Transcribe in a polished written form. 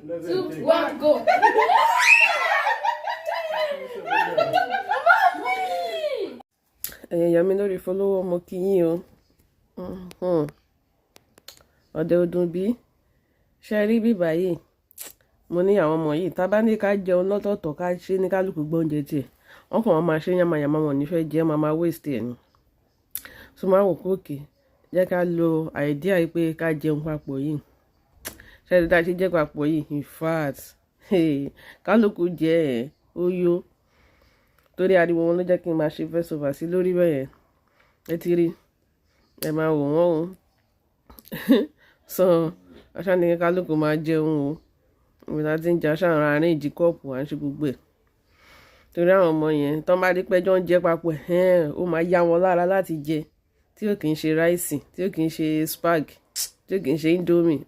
2, 1, go. ẹ̀yin èèyàn mi lórí follow mo kí yín o. ọ̀dẹ̀ ọdún bí ṣe rí bíbá yìí mo ní àwọn ọmọ yìí tá bá ní ká jẹun lọ́tọ̀ọ̀tọ̀ ká ṣe ní kálukú gbóúnjẹ tiẹ̀ wọ́n kàn wọ́n máa ṣe yánmayàmá wọn nífẹ̀ẹ́ jẹ́ máa waste ẹ̀ ni so máa wò pé òkè jẹ́ ká lo idea pé ká jẹun papọ̀ yìí ṣe rí tá a ṣe jẹ́ papọ̀ yìí in fact kálukú jẹ́ ẹ̀ ó yó torí ariwo wọn ló jẹ́ kí n máa ṣe voice over sí lórí bẹ́ẹ̀ ẹ ti rí ẹ máa wò wọ́n o sàn aṣá ni kálukú máa jẹun o ìwé láti ń jẹ aṣá àárín ìdí kọ́ọ̀pù à ń ṣe gbogbo ẹ̀ torí àwọn ọmọ yẹn tán bá rí pẹ́jọ́ ń jẹ papọ̀ ó máa yá wọn lára láti jẹ tí ó kì í ṣe ráìsì tí ó kì í ṣe spag tí ó kì í ṣe indomie